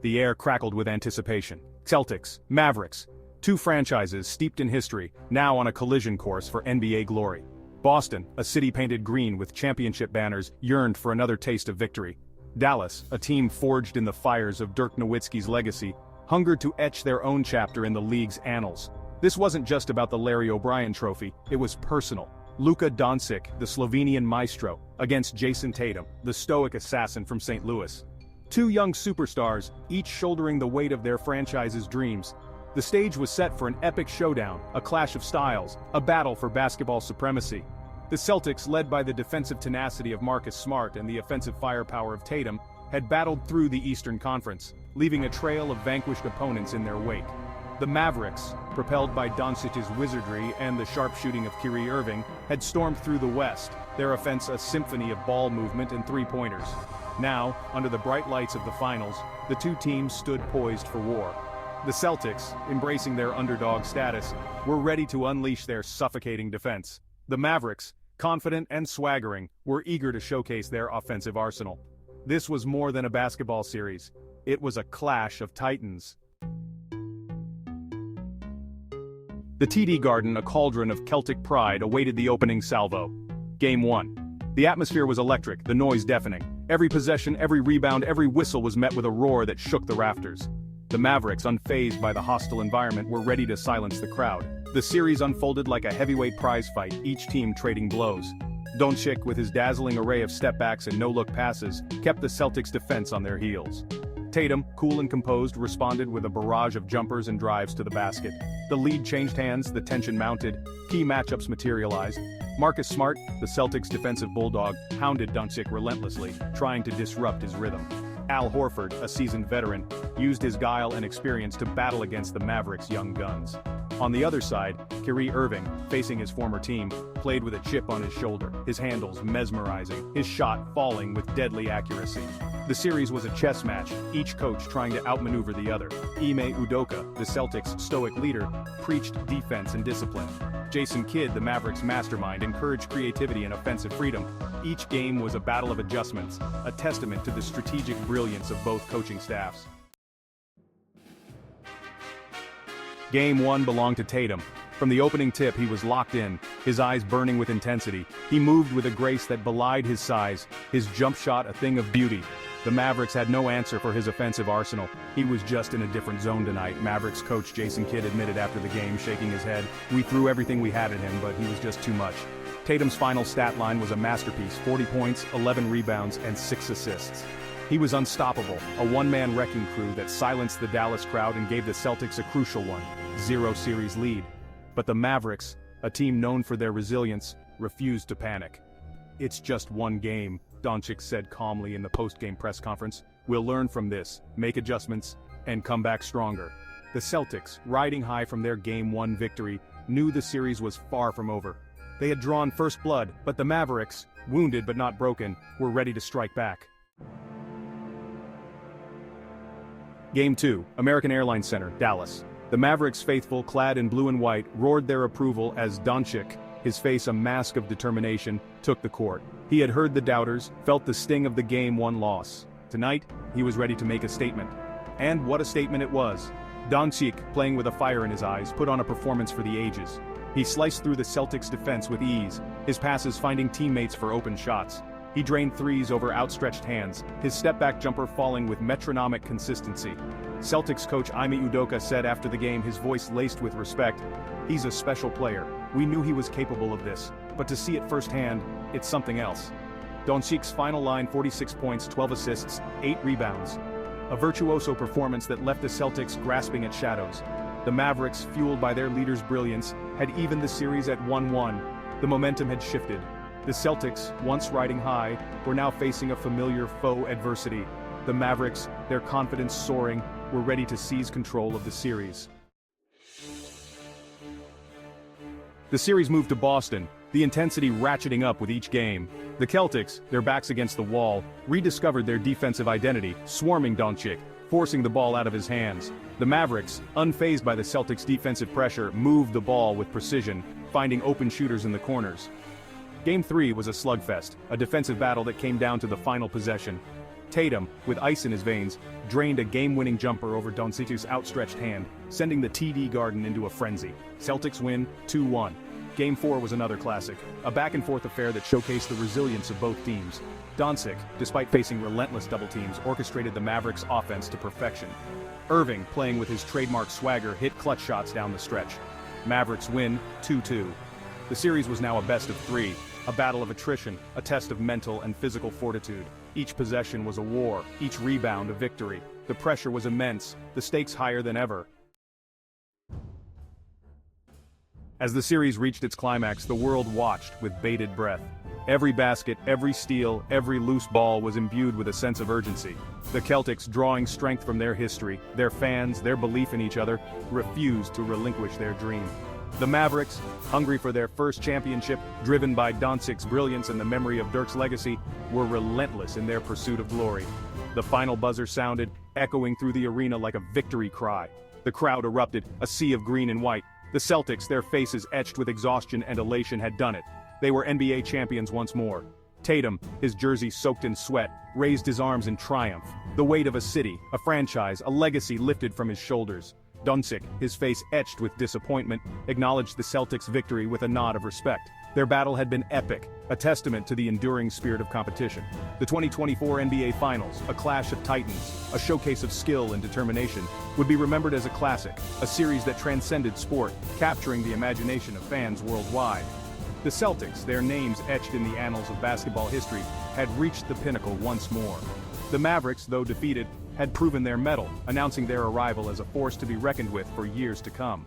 The air crackled with anticipation. Celtics, Mavericks, two franchises steeped in history, now on a collision course for NBA glory. Boston, a city painted green with championship banners, yearned for another taste of victory. Dallas, a team forged in the fires of Dirk Nowitzki's legacy, hungered to etch their own chapter in the league's annals. This wasn't just about the Larry O'Brien trophy, it was personal. Luka Doncic, the Slovenian maestro, against Jason Tatum, the stoic assassin from St. Louis. Two young superstars, each shouldering the weight of their franchise's dreams. The stage was set for an epic showdown, a clash of styles, a battle for basketball supremacy. The Celtics, led by the defensive tenacity of Marcus Smart and the offensive firepower of Tatum, had battled through the Eastern Conference, leaving a trail of vanquished opponents in their wake. The Mavericks, propelled by Doncic's wizardry and the sharpshooting of Kyrie Irving, had stormed through the West, their offense a symphony of ball movement and three-pointers. Now, under the bright lights of the finals, the two teams stood poised for war. The Celtics, embracing their underdog status, were ready to unleash their suffocating defense. The Mavericks, confident and swaggering, were eager to showcase their offensive arsenal. This was more than a basketball series. It was a clash of titans. The TD Garden, a cauldron of Celtic pride, awaited the opening salvo. Game 1. The atmosphere was electric, the noise deafening. Every possession, every rebound, every whistle was met with a roar that shook the rafters. The Mavericks, unfazed by the hostile environment, were ready to silence the crowd. The series unfolded like a heavyweight prize fight, each team trading blows. Doncic, with his dazzling array of step-backs and no-look passes, kept the Celtics' defense on their heels. Tatum, cool and composed, responded with a barrage of jumpers and drives to the basket. The lead changed hands, the tension mounted, key matchups materialized. Marcus Smart, the Celtics' defensive bulldog, hounded Doncic relentlessly, trying to disrupt his rhythm. Al Horford, a seasoned veteran, used his guile and experience to battle against the Mavericks' young guns. On the other side, Kyrie Irving, facing his former team, played with a chip on his shoulder, his handles mesmerizing, his shot falling with deadly accuracy. The series was a chess match, each coach trying to outmaneuver the other. Ime Udoka, the Celtics' stoic leader, preached defense and discipline. Jason Kidd, the Mavericks' mastermind, encouraged creativity and offensive freedom. Each game was a battle of adjustments, a testament to the strategic brilliance of both coaching staffs. Game 1 belonged to Tatum. From the opening tip, he was locked in, his eyes burning with intensity. He moved with a grace that belied his size, his jump shot a thing of beauty. The Mavericks had no answer for his offensive arsenal. He was just in a different zone tonight, Mavericks coach Jason Kidd admitted after the game, shaking his head. We threw everything we had at him, but he was just too much. Tatum's final stat line was a masterpiece, 40 points, 11 rebounds, and 6 assists. He was unstoppable, a one-man wrecking crew that silenced the Dallas crowd and gave the Celtics a crucial 1-0 series lead. But the Mavericks, a team known for their resilience, refused to panic. "It's just one game," Doncic said calmly in the post-game press conference. "We'll learn from this, make adjustments, and come back stronger." The Celtics, riding high from their Game 1 victory, knew the series was far from over. They had drawn first blood, but the Mavericks, wounded but not broken, were ready to strike back. Game 2, American Airlines Center, Dallas. The Mavericks faithful, clad in blue and white, roared their approval as Doncic, his face a mask of determination, took the court. He had heard the doubters, felt the sting of the Game 1 loss. Tonight, he was ready to make a statement. And what a statement it was. Doncic, playing with a fire in his eyes, put on a performance for the ages. He sliced through the Celtics' defense with ease, his passes finding teammates for open shots. He drained threes over outstretched hands, his step-back jumper falling with metronomic consistency. Celtics coach Ime Udoka said after the game, his voice laced with respect, "He's a special player. We knew he was capable of this, but to see it firsthand, it's something else." Doncic's final line, 46 points, 12 assists, 8 rebounds. A virtuoso performance that left the Celtics grasping at shadows. The Mavericks, fueled by their leader's brilliance, had evened the series at 1-1. The momentum had shifted. The Celtics, once riding high, were now facing a familiar foe adversity. The Mavericks, their confidence soaring, were ready to seize control of the series. The series moved to Boston, the intensity ratcheting up with each game. The Celtics, their backs against the wall, rediscovered their defensive identity, swarming Doncic, forcing the ball out of his hands. The Mavericks, unfazed by the Celtics' defensive pressure, moved the ball with precision, finding open shooters in the corners. Game 3 was a slugfest, a defensive battle that came down to the final possession. Tatum, with ice in his veins, drained a game-winning jumper over Doncic's outstretched hand, sending the TD Garden into a frenzy. Celtics win 2-1. Game 4 was another classic, a back-and-forth affair that showcased the resilience of both teams. Doncic, despite facing relentless double teams, orchestrated the Mavericks' offense to perfection. Irving, playing with his trademark swagger, hit clutch shots down the stretch. Mavericks win 2-2. The series was now a best-of-3, a battle of attrition, a test of mental and physical fortitude. Each possession was a war, each rebound a victory. The pressure was immense, the stakes higher than ever. As the series reached its climax, the world watched with bated breath. Every basket, every steal, every loose ball was imbued with a sense of urgency. The Celtics, drawing strength from their history, their fans, their belief in each other, refused to relinquish their dream. The Mavericks, hungry for their first championship, driven by Doncic's brilliance and the memory of Dirk's legacy, were relentless in their pursuit of glory. The final buzzer sounded, echoing through the arena like a victory cry. The crowd erupted, a sea of green and white. The Celtics, their faces etched with exhaustion and elation, had done it. They were NBA champions once more. Tatum, his jersey soaked in sweat, raised his arms in triumph. The weight of a city, a franchise, a legacy lifted from his shoulders. Doncic, his face etched with disappointment, acknowledged the Celtics' victory with a nod of respect. Their battle had been epic, a testament to the enduring spirit of competition. The 2024 NBA Finals, a clash of titans, a showcase of skill and determination, would be remembered as a classic, a series that transcended sport, capturing the imagination of fans worldwide. The Celtics, their names etched in the annals of basketball history, had reached the pinnacle once more. The Mavericks, though defeated, had proven their mettle, announcing their arrival as a force to be reckoned with for years to come.